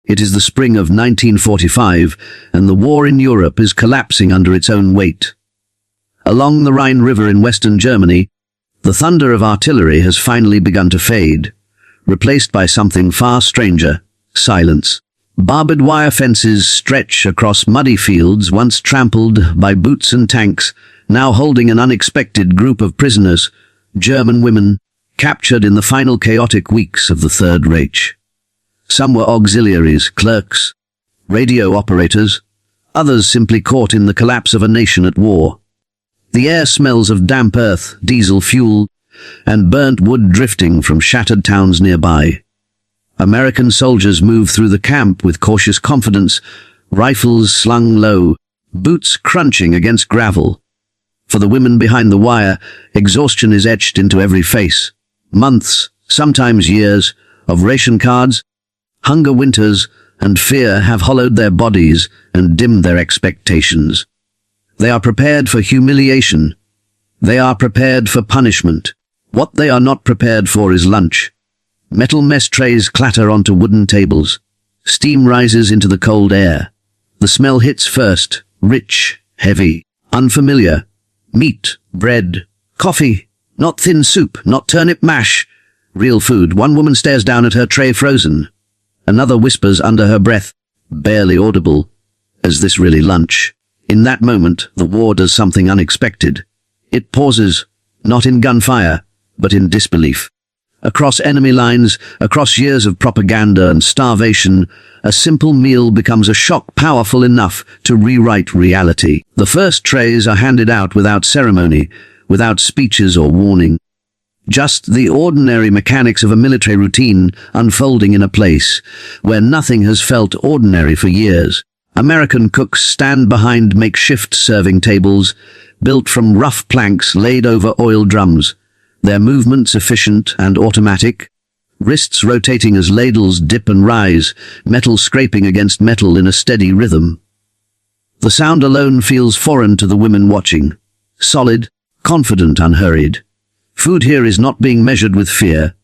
It is the spring of 1945, and the war in Europe is collapsing under its own weight. Along the Rhine River in western Germany, the thunder of artillery has finally begun to fade, replaced by something far stranger: silence. Barbed wire fences stretch across muddy fields once trampled by boots and tanks, now holding an unexpected group of prisoners, German women, captured in the final chaotic weeks of the Third Reich. Some were auxiliaries, clerks, radio operators, others simply caught in the collapse of a nation at war. The air smells of damp earth, diesel fuel, and burnt wood drifting from shattered towns nearby. American soldiers move through the camp with cautious confidence, rifles slung low, boots crunching against gravel. For the women behind the wire, exhaustion is etched into every face. Months, sometimes years, of ration cards, hunger winters, and fear have hollowed their bodies and dimmed their expectations. They are prepared for humiliation. They are prepared for punishment. What they are not prepared for is lunch. Metal mess trays clatter onto wooden tables. Steam rises into the cold air. The smell hits first, rich, heavy, unfamiliar. Meat, bread, coffee, not thin soup, not turnip mash. Real food. One woman stares down at her tray frozen. Another whispers under her breath, barely audible, "Is this really lunch?" In that moment, the war does something unexpected. It pauses, not in gunfire, but in disbelief. Across enemy lines, across years of propaganda and starvation, a simple meal becomes a shock powerful enough to rewrite reality. The first trays are handed out without ceremony, without speeches or warning. Just the ordinary mechanics of a military routine unfolding in a place where nothing has felt ordinary for years. American cooks stand behind makeshift serving tables, built from rough planks laid over oil drums, their movements efficient and automatic, wrists rotating as ladles dip and rise, metal scraping against metal in a steady rhythm. The sound alone feels foreign to the women watching, solid, confident, unhurried. Food here is not being measured with fear.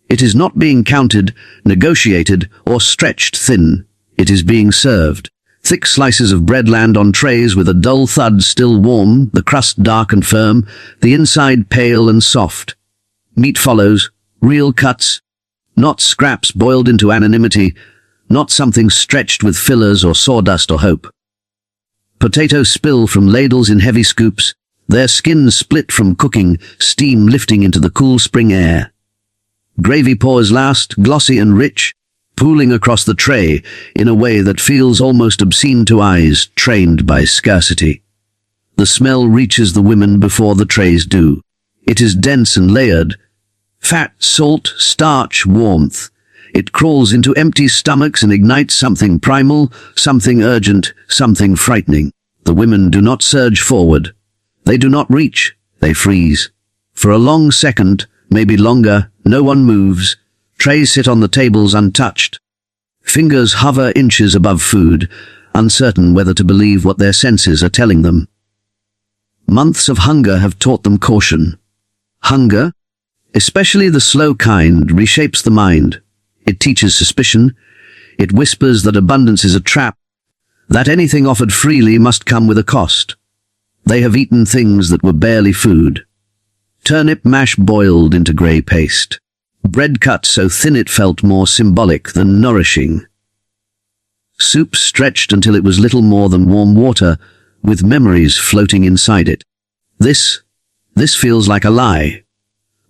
It is not being counted, negotiated, or stretched thin. It is being served. Thick slices of bread land on trays with a dull thud, still warm, the crust dark and firm, the inside pale and soft. Meat follows, real cuts, not scraps boiled into anonymity, not something stretched with fillers or sawdust or hope. Potatoes spill from ladles in heavy scoops, their skins split from cooking, steam lifting into the cool spring air. Gravy pours last, glossy and rich, pooling across the tray in a way that feels almost obscene to eyes trained by scarcity. The smell reaches the women before the trays do. It is dense and layered. Fat, salt, starch, warmth. It crawls into empty stomachs and ignites something primal, something urgent, something frightening. The women do not surge forward. They do not reach. They freeze. For a long second, maybe longer, no one moves. Trays sit on the tables untouched. Fingers hover inches above food, uncertain whether to believe what their senses are telling them. Months of hunger have taught them caution. Hunger, especially the slow kind, reshapes the mind. It teaches suspicion. It whispers that abundance is a trap, that anything offered freely must come with a cost. They have eaten things that were barely food. Turnip mash boiled into grey paste. Bread cut so thin it felt more symbolic than nourishing. Soup stretched until it was little more than warm water, with memories floating inside it. This feels like a lie.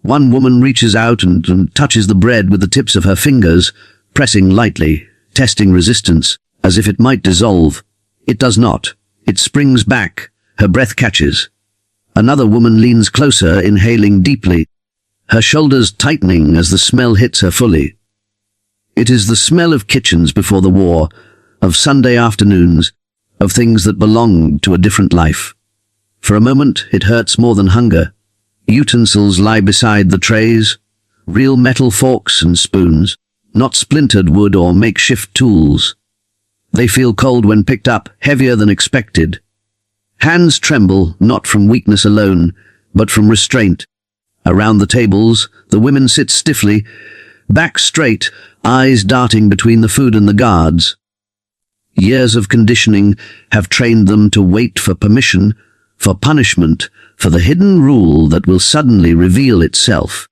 One woman reaches out and touches the bread with the tips of her fingers, pressing lightly, testing resistance, as if it might dissolve. It does not. It springs back. Her breath catches. Another woman leans closer, inhaling deeply, her shoulders tightening as the smell hits her fully. It is the smell of kitchens before the war, of Sunday afternoons, of things that belonged to a different life. For a moment, it hurts more than hunger. Utensils lie beside the trays, real metal forks and spoons, not splintered wood or makeshift tools. They feel cold when picked up, heavier than expected. Hands tremble, not from weakness alone, but from restraint. Around the tables, the women sit stiffly, back straight, eyes darting between the food and the guards. Years of conditioning have trained them to wait for permission, for punishment, for the hidden rule that will suddenly reveal itself.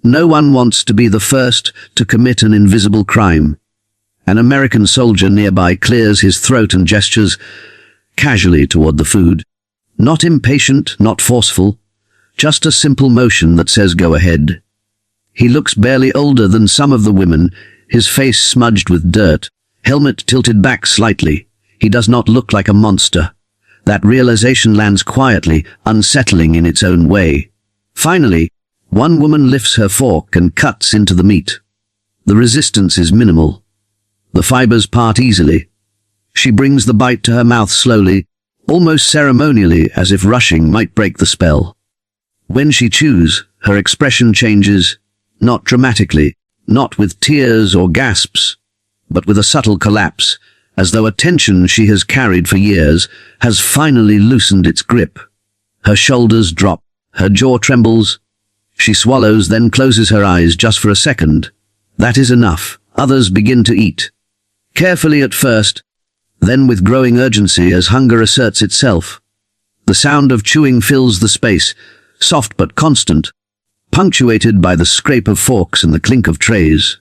No one wants to be the first to commit an invisible crime. An American soldier nearby clears his throat and gestures casually toward the food. Not impatient, not forceful, just a simple motion that says go ahead. He looks barely older than some of the women, his face smudged with dirt, helmet tilted back slightly. He does not look like a monster. That realization lands quietly, unsettling in its own way. Finally, one woman lifts her fork and cuts into the meat. The resistance is minimal. The fibers part easily. She brings the bite to her mouth slowly, almost ceremonially, as if rushing might break the spell. When she chews, her expression changes, not dramatically, not with tears or gasps, but with a subtle collapse, as though a tension she has carried for years has finally loosened its grip. Her shoulders drop, her jaw trembles. She swallows, then closes her eyes just for a second. That is enough. Others begin to eat. Carefully at first, then with growing urgency as hunger asserts itself. The sound of chewing fills the space, soft but constant, punctuated by the scrape of forks and the clink of trays.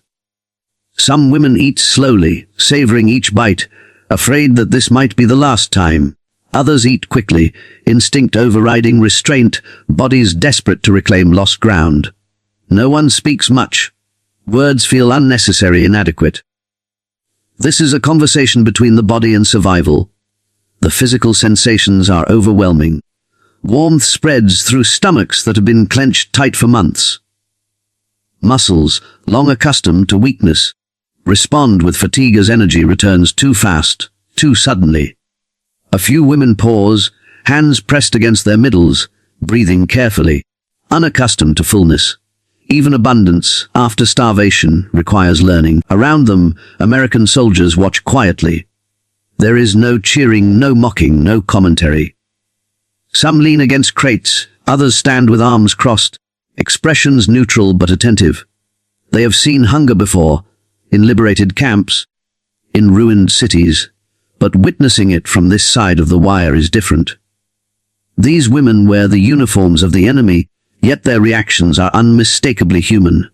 Some women eat slowly, savoring each bite, afraid that this might be the last time. Others eat quickly, instinct overriding restraint, bodies desperate to reclaim lost ground. No one speaks much. Words feel unnecessary, inadequate. This is a conversation between the body and survival. The physical sensations are overwhelming. Warmth spreads through stomachs that have been clenched tight for months. Muscles, long accustomed to weakness, respond with fatigue as energy returns too fast, too suddenly. A few women pause, hands pressed against their middles, breathing carefully, unaccustomed to fullness. Even abundance, after starvation, requires learning. Around them, American soldiers watch quietly. There is no cheering, no mocking, no commentary. Some lean against crates, others stand with arms crossed, expressions neutral but attentive. They have seen hunger before, in liberated camps, in ruined cities, but witnessing it from this side of the wire is different. These women wear the uniforms of the enemy, yet their reactions are unmistakably human.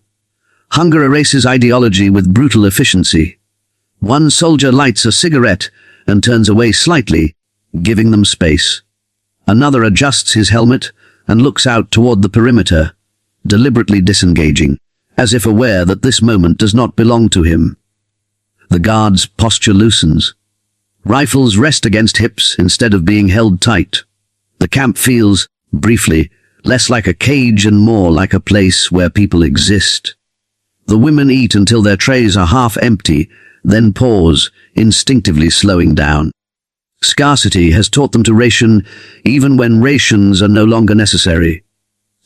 Hunger erases ideology with brutal efficiency. One soldier lights a cigarette and turns away slightly, giving them space. Another adjusts his helmet and looks out toward the perimeter, deliberately disengaging, as if aware that this moment does not belong to him. The guard's posture loosens. Rifles rest against hips instead of being held tight. The camp feels, briefly, less like a cage and more like a place where people exist. The women eat until their trays are half empty, then pause, instinctively slowing down. Scarcity has taught them to ration, even when rations are no longer necessary.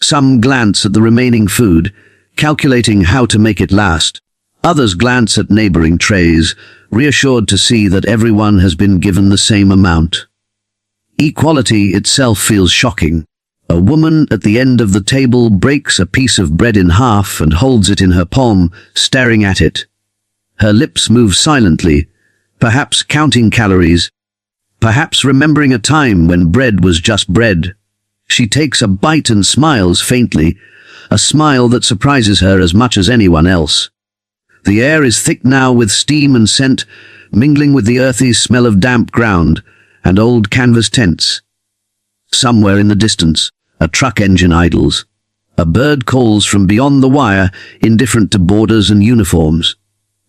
Some glance at the remaining food, calculating how to make it last. Others glance at neighboring trays, reassured to see that everyone has been given the same amount. Equality itself feels shocking. A woman at the end of the table breaks a piece of bread in half and holds it in her palm, staring at it. Her lips move silently, perhaps counting calories, perhaps remembering a time when bread was just bread. She takes a bite and smiles faintly, a smile that surprises her as much as anyone else. The air is thick now with steam and scent, mingling with the earthy smell of damp ground and old canvas tents. Somewhere in the distance, a truck engine idles. A bird calls from beyond the wire, indifferent to borders and uniforms.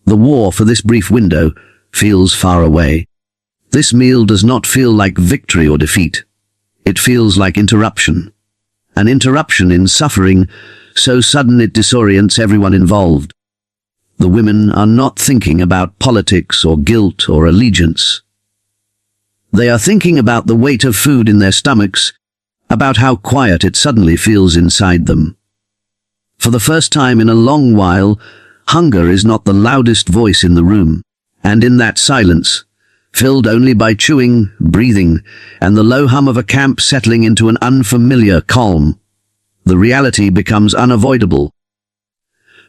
The war for this brief window feels far away. This meal does not feel like victory or defeat. It feels like interruption. An interruption in suffering, so sudden it disorients everyone involved. The women are not thinking about politics or guilt or allegiance. They are thinking about the weight of food in their stomachs, about how quiet it suddenly feels inside them. For the first time in a long while, hunger is not the loudest voice in the room, and in that silence, filled only by chewing, breathing, and the low hum of a camp settling into an unfamiliar calm, the reality becomes unavoidable.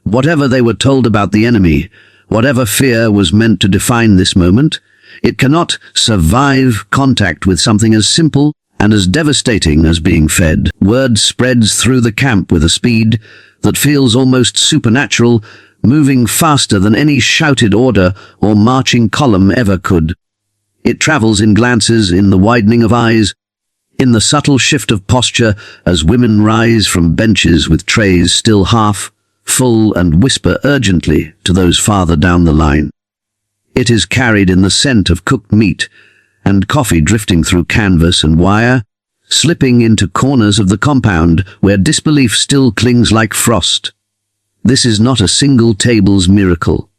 Whatever they were told about the enemy, whatever fear was meant to define this moment, it cannot survive contact with something as simple and as devastating as being fed. Word spreads through the camp with a speed that feels almost supernatural, moving faster than any shouted order or marching column ever could. It travels in glances, in the widening of eyes, in the subtle shift of posture as women rise from benches with trays still half full and whisper urgently to those farther down the line. It is carried in the scent of cooked meat and coffee drifting through canvas and wire, slipping into corners of the compound where disbelief still clings like frost. This is not a single table's miracle.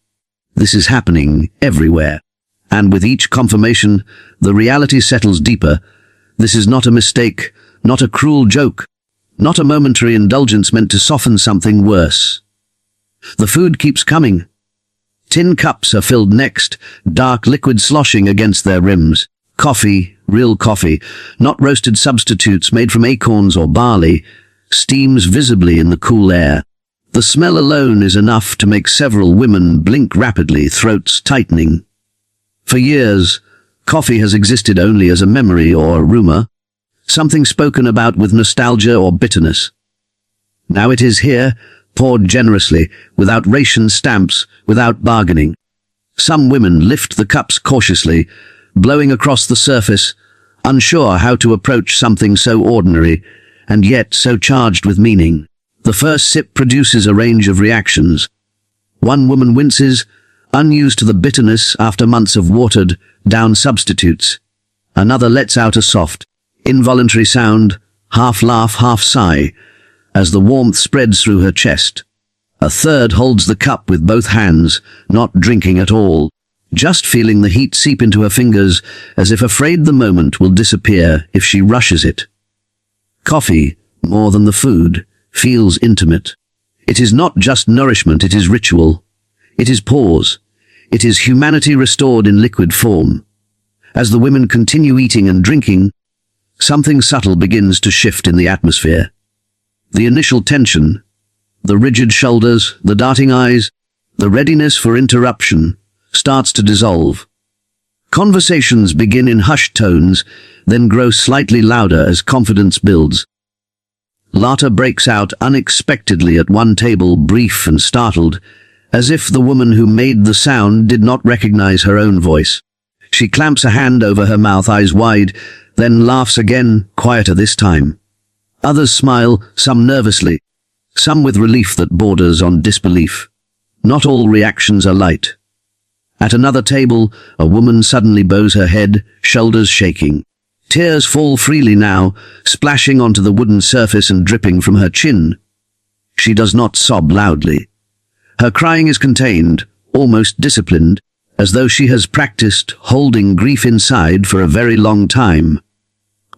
This is happening everywhere. And with each confirmation, the reality settles deeper. This is not a mistake, not a cruel joke, not a momentary indulgence meant to soften something worse. The food keeps coming. Tin cups are filled next, dark liquid sloshing against their rims. Coffee, real coffee, not roasted substitutes made from acorns or barley, steams visibly in the cool air. The smell alone is enough to make several women blink rapidly, throats tightening. For years, coffee has existed only as a memory or a rumor, something spoken about with nostalgia or bitterness. Now it is here, poured generously, without ration stamps, without bargaining. Some women lift the cups cautiously, blowing across the surface, unsure how to approach something so ordinary, and yet so charged with meaning. The first sip produces a range of reactions. One woman winces, unused to the bitterness after months of watered-down substitutes. Another lets out a soft, involuntary sound, half laugh, half sigh, as the warmth spreads through her chest. A third holds the cup with both hands, not drinking at all, just feeling the heat seep into her fingers, as if afraid the moment will disappear if she rushes it. Coffee, more than the food, feels intimate. It is not just nourishment, it is ritual. It is pause. It is humanity restored in liquid form. As the women continue eating and drinking, something subtle begins to shift in the atmosphere. The initial tension, the rigid shoulders, the darting eyes, the readiness for interruption, starts to dissolve. Conversations begin in hushed tones, then grow slightly louder as confidence builds. Laughter breaks out unexpectedly at one table, brief and startled, as if the woman who made the sound did not recognize her own voice. She clamps a hand over her mouth, eyes wide, then laughs again, quieter this time. Others smile, some nervously, some with relief that borders on disbelief. Not all reactions are light. At another table, a woman suddenly bows her head, shoulders shaking. Tears fall freely now, splashing onto the wooden surface and dripping from her chin. She does not sob loudly. Her crying is contained, almost disciplined, as though she has practiced holding grief inside for a very long time.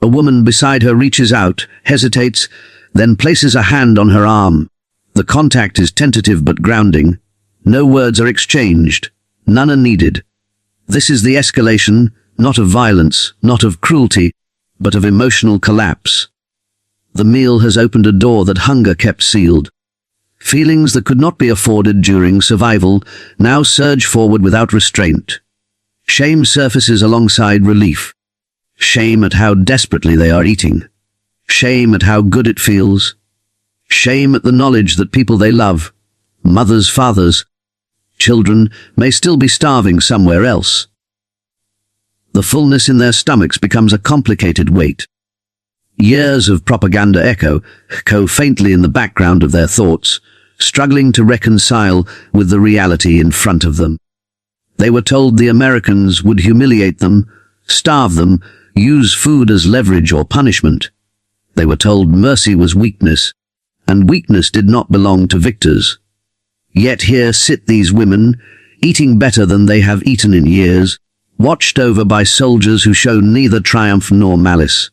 A woman beside her reaches out, hesitates, then places a hand on her arm. The contact is tentative but grounding. No words are exchanged. None are needed. This is the escalation, not of violence, not of cruelty, but of emotional collapse. The meal has opened a door that hunger kept sealed. Feelings that could not be afforded during survival now surge forward without restraint. Shame surfaces alongside relief. Shame at how desperately they are eating. Shame at how good it feels. Shame at the knowledge that people they love, mothers, fathers, children, may still be starving somewhere else. The fullness in their stomachs becomes a complicated weight. Years of propaganda echo faintly in the background of their thoughts, struggling to reconcile with the reality in front of them. They were told the Americans would humiliate them, starve them, use food as leverage or punishment. They were told mercy was weakness, and weakness did not belong to victors. Yet here sit these women, eating better than they have eaten in years, watched over by soldiers who show neither triumph nor malice.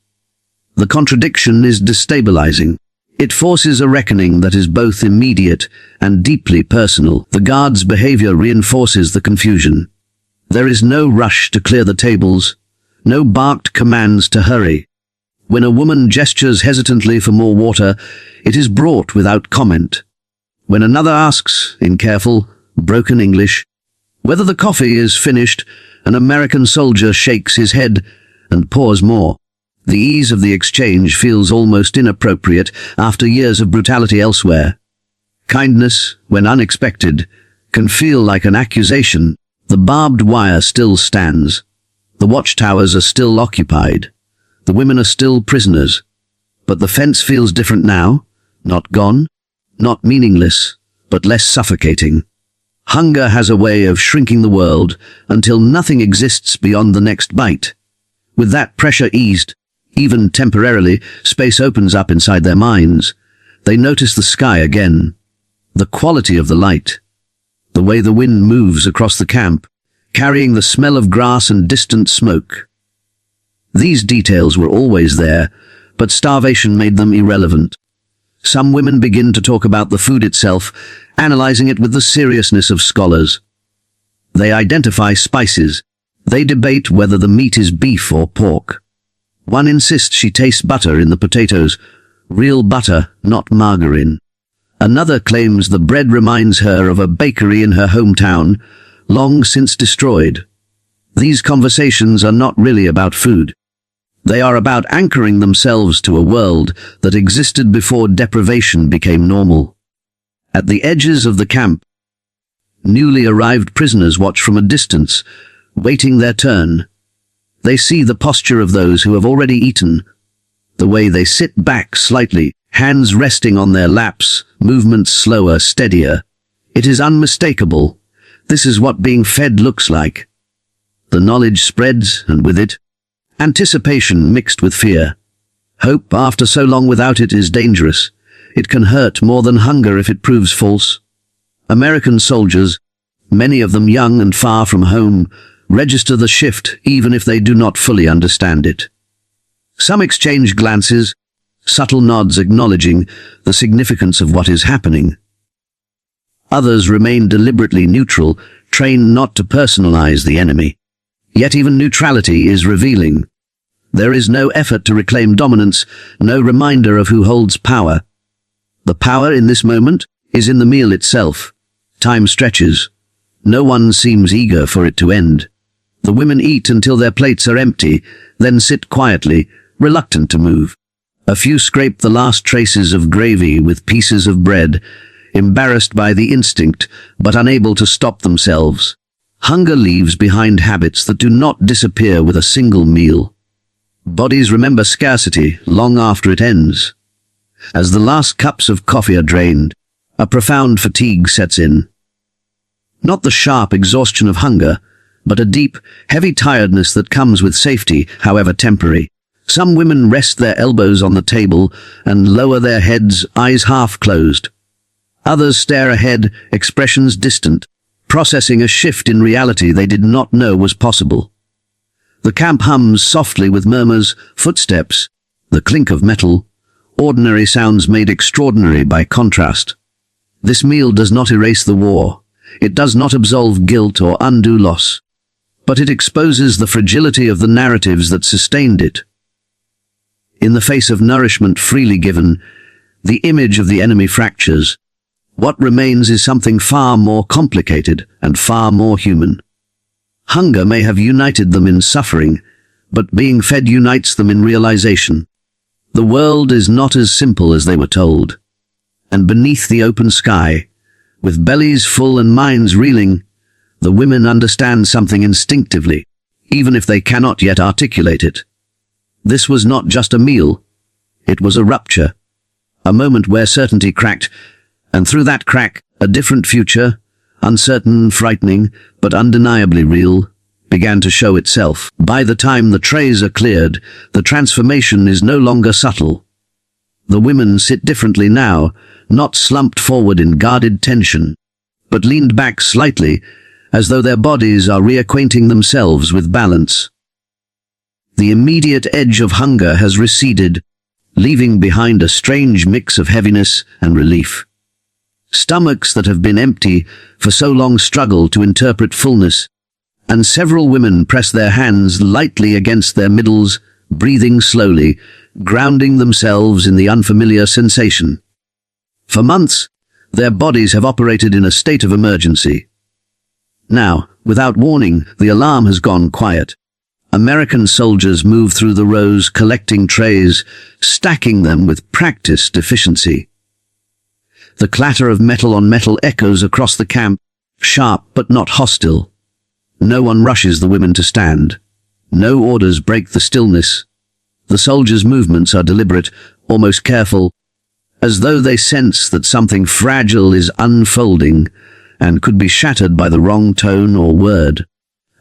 The contradiction is destabilizing. It forces a reckoning that is both immediate and deeply personal. The guards' behavior reinforces the confusion. There is no rush to clear the tables, no barked commands to hurry. When a woman gestures hesitantly for more water, it is brought without comment. When another asks, in careful, broken English, whether the coffee is finished, an American soldier shakes his head and pours more. The ease of the exchange feels almost inappropriate after years of brutality elsewhere. Kindness, when unexpected, can feel like an accusation. The barbed wire still stands. The watchtowers are still occupied. The women are still prisoners. But the fence feels different now. Not gone, not meaningless, but less suffocating. Hunger has a way of shrinking the world until nothing exists beyond the next bite. With that pressure eased, even temporarily, space opens up inside their minds. They notice the sky again, the quality of the light, the way the wind moves across the camp, carrying the smell of grass and distant smoke. These details were always there, but starvation made them irrelevant. Some women begin to talk about the food itself, analyzing it with the seriousness of scholars. They identify spices. They debate whether the meat is beef or pork. One insists she tastes butter in the potatoes, real butter, not margarine. Another claims the bread reminds her of a bakery in her hometown, long since destroyed. These conversations are not really about food. They are about anchoring themselves to a world that existed before deprivation became normal. At the edges of the camp, newly arrived prisoners watch from a distance, waiting their turn. They see the posture of those who have already eaten, the way they sit back slightly, hands resting on their laps, movements slower, steadier. It is unmistakable. This is what being fed looks like. The knowledge spreads, and with it, anticipation mixed with fear. Hope after so long without it is dangerous. It can hurt more than hunger if it proves false. American soldiers, many of them young and far from home, register the shift even if they do not fully understand it. Some exchange glances, subtle nods acknowledging the significance of what is happening. Others remain deliberately neutral, trained not to personalize the enemy. Yet even neutrality is revealing. There is no effort to reclaim dominance, no reminder of who holds power. The power in this moment is in the meal itself. Time stretches. No one seems eager for it to end. The women eat until their plates are empty, then sit quietly, reluctant to move. A few scrape the last traces of gravy with pieces of bread, embarrassed by the instinct, but unable to stop themselves. Hunger leaves behind habits that do not disappear with a single meal. Bodies remember scarcity long after it ends. As the last cups of coffee are drained, a profound fatigue sets in. Not the sharp exhaustion of hunger, but a deep, heavy tiredness that comes with safety, however temporary. Some women rest their elbows on the table and lower their heads, eyes half closed. Others stare ahead, expressions distant, processing a shift in reality they did not know was possible. The camp hums softly with murmurs, footsteps, the clink of metal, ordinary sounds made extraordinary by contrast. This meal does not erase the war. It does not absolve guilt or undo loss. But it exposes the fragility of the narratives that sustained it. In the face of nourishment freely given, the image of the enemy fractures. What remains is something far more complicated and far more human. Hunger may have united them in suffering, but being fed unites them in realization. The world is not as simple as they were told. And beneath the open sky, with bellies full and minds reeling, the women understand something instinctively, even if they cannot yet articulate it. This was not just a meal. It was a rupture, a moment where certainty cracked, and through that crack, a different future, uncertain, frightening, but undeniably real, began to show itself. By the time the trays are cleared, the transformation is no longer subtle. The women sit differently now, not slumped forward in guarded tension, but leaned back slightly, as though their bodies are reacquainting themselves with balance. The immediate edge of hunger has receded, leaving behind a strange mix of heaviness and relief. Stomachs that have been empty for so long struggle to interpret fullness, and several women press their hands lightly against their middles, breathing slowly, grounding themselves in the unfamiliar sensation. For months, Their bodies have operated in a state of emergency. Now, without warning, the alarm has gone quiet. American soldiers move through the rows, collecting trays, stacking them with practiced efficiency. The clatter of metal on metal echoes across the camp, sharp but not hostile. No one rushes the women to stand. No orders break the stillness. The soldiers' movements are deliberate, almost careful, as though they sense that something fragile is unfolding and could be shattered by the wrong tone or word.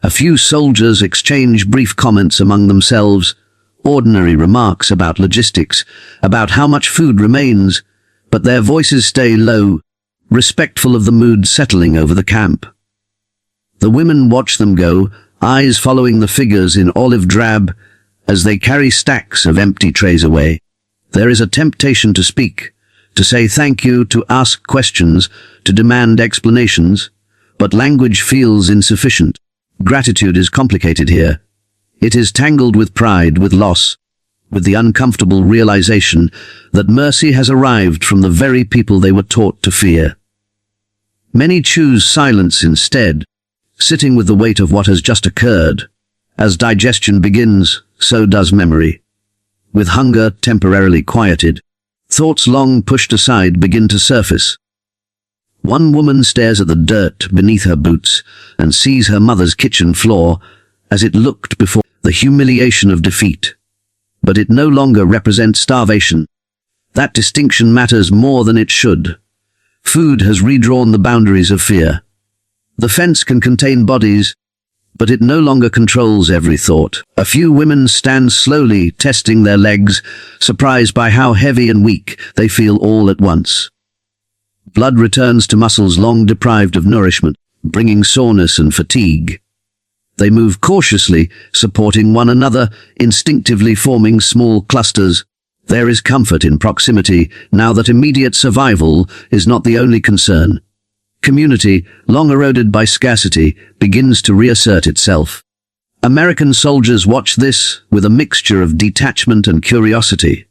A few soldiers exchange brief comments among themselves, ordinary remarks about logistics, about how much food remains, but their voices stay low, respectful of the mood settling over the camp. The women watch them go, eyes following the figures in olive drab as they carry stacks of empty trays away. There is a temptation to speak, to say thank you, to ask questions, to demand explanations, but language feels insufficient. Gratitude is complicated here. It is tangled with pride, with loss, with the uncomfortable realization that mercy has arrived from the very people they were taught to fear. Many choose silence instead, sitting with the weight of what has just occurred. As digestion begins, so does memory. With hunger temporarily quieted, thoughts long pushed aside begin to surface. One woman stares at the dirt beneath her boots and sees her mother's kitchen floor as it looked before, the humiliation of defeat. But it no longer represents starvation. That distinction matters more than it should. Food has redrawn the boundaries of fear. The fence can contain bodies, but it no longer controls every thought. A few women stand slowly, testing their legs, surprised by how heavy and weak they feel all at once. Blood returns to muscles long deprived of nourishment, bringing soreness and fatigue. They move cautiously, supporting one another, instinctively forming small clusters. There is comfort in proximity, now that immediate survival is not the only concern. Community, long eroded by scarcity, begins to reassert itself. American soldiers watch this with a mixture of detachment and curiosity.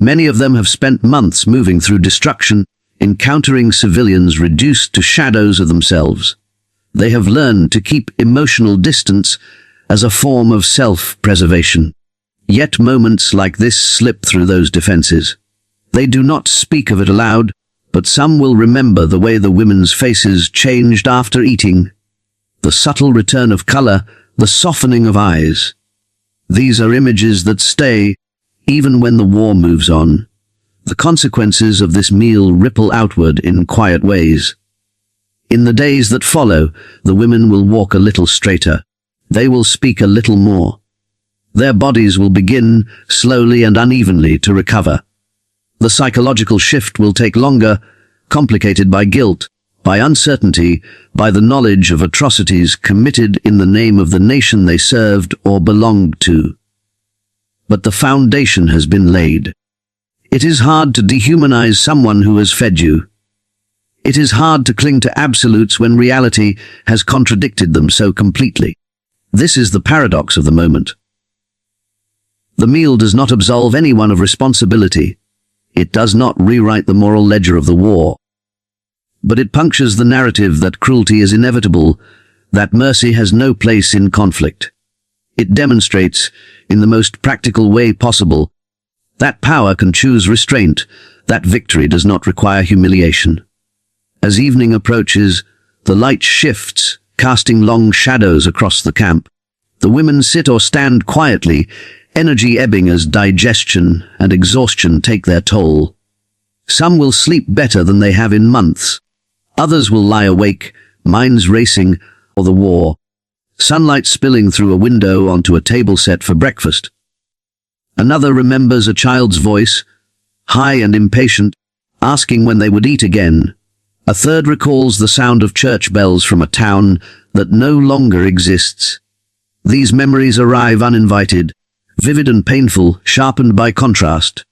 Many of them have spent months moving through destruction, encountering civilians reduced to shadows of themselves. They have learned to keep emotional distance as a form of self-preservation. Yet moments like this slip through those defenses. They do not speak of it aloud, but some will remember the way the women's faces changed after eating, the subtle return of color, the softening of eyes. These are images that stay, even when the war moves on. The consequences of this meal ripple outward in quiet ways. In the days that follow, the women will walk a little straighter. They will speak a little more. Their bodies will begin, slowly and unevenly, to recover. The psychological shift will take longer, complicated by guilt, by uncertainty, by the knowledge of atrocities committed in the name of the nation they served or belonged to. But the foundation has been laid. It is hard to dehumanize someone who has fed you. It is hard to cling to absolutes when reality has contradicted them so completely. This is the paradox of the moment. The meal does not absolve anyone of responsibility. It does not rewrite the moral ledger of the war. But it punctures the narrative that cruelty is inevitable, that mercy has no place in conflict. It demonstrates, in the most practical way possible, that power can choose restraint, that victory does not require humiliation. As evening approaches, the light shifts, casting long shadows across the camp. The women sit or stand quietly, energy ebbing as digestion and exhaustion take their toll. Some will sleep better than they have in months. Others will lie awake, minds racing, or the war. Sunlight spilling through a window onto a table set for breakfast. Another remembers a child's voice, high and impatient, asking when they would eat again. A third recalls the sound of church bells from a town that no longer exists. These memories arrive uninvited, vivid and painful, sharpened by contrast.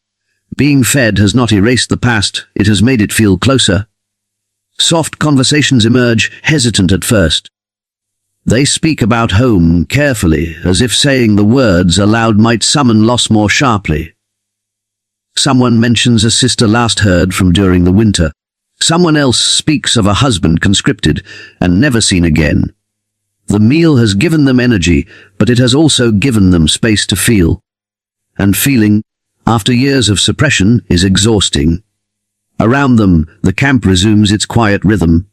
Being fed has not erased the past, it has made it feel closer. Soft conversations emerge, hesitant at first. They speak about home carefully, as if saying the words aloud might summon loss more sharply. Someone mentions a sister last heard from during the winter. Someone else speaks of a husband conscripted and never seen again. The meal has given them energy, but it has also given them space to feel. And feeling, after years of suppression, is exhausting. Around them, the camp resumes its quiet rhythm.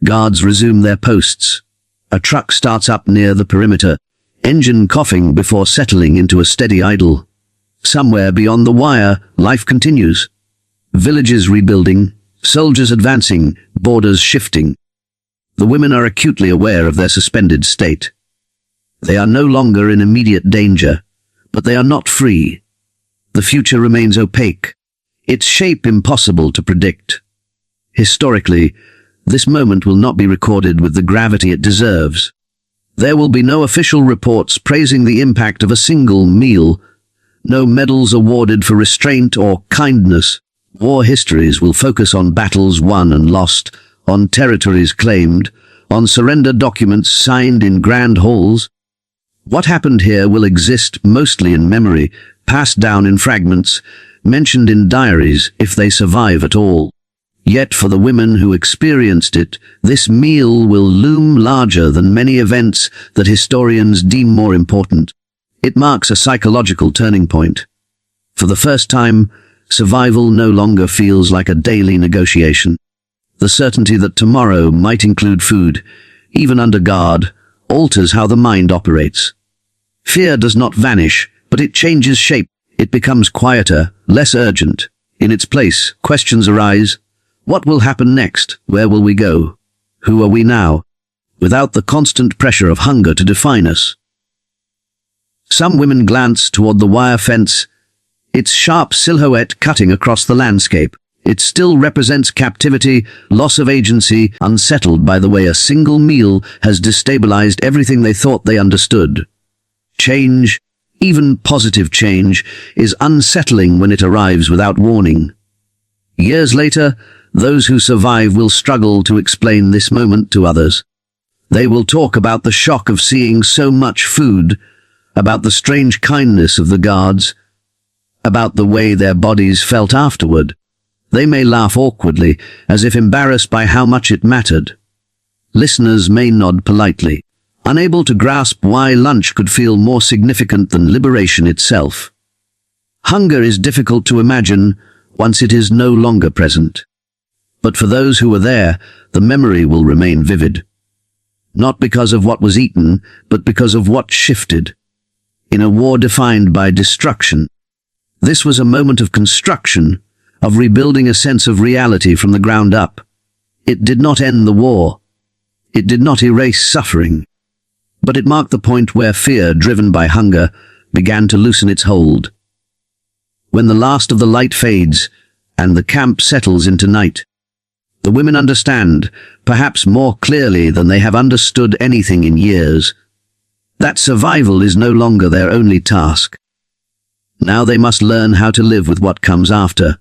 Guards resume their posts. A truck starts up near the perimeter, engine coughing before settling into a steady idle. Somewhere beyond the wire, life continues. Villages rebuilding, soldiers advancing, borders shifting. The women are acutely aware of their suspended state. They are no longer in immediate danger, but they are not free. The future remains opaque, its shape impossible to predict. Historically, this moment will not be recorded with the gravity it deserves. There will be no official reports praising the impact of a single meal, no medals awarded for restraint or kindness. War histories will focus on battles won and lost, on territories claimed, on surrender documents signed in grand halls. What happened here will exist mostly in memory, passed down in fragments, mentioned in diaries if they survive at all. Yet for the women who experienced it, this meal will loom larger than many events that historians deem more important. It marks a psychological turning point. For the first time, survival no longer feels like a daily negotiation. The certainty that tomorrow might include food, even under guard, alters how the mind operates. Fear does not vanish, but it changes shape. It becomes quieter, less urgent. In its place, questions arise. What will happen next? Where will we go? Who are we now? Without the constant pressure of hunger to define us. Some women glance toward the wire fence, its sharp silhouette cutting across the landscape. It still represents captivity, loss of agency, unsettled by the way a single meal has destabilized everything they thought they understood. Change, even positive change, is unsettling when it arrives without warning. Years later, those who survive will struggle to explain this moment to others. They will talk about the shock of seeing so much food, about the strange kindness of the guards, about the way their bodies felt afterward. They may laugh awkwardly, as if embarrassed by how much it mattered. Listeners may nod politely, unable to grasp why lunch could feel more significant than liberation itself. Hunger is difficult to imagine once it is no longer present. But for those who were there, the memory will remain vivid. Not because of what was eaten, but because of what shifted. In a war defined by destruction, this was a moment of construction, of rebuilding a sense of reality from the ground up. It did not end the war. It did not erase suffering. But it marked the point where fear, driven by hunger, began to loosen its hold. When the last of the light fades, and the camp settles into night, the women understand, perhaps more clearly than they have understood anything in years, that survival is no longer their only task. Now they must learn how to live with what comes after.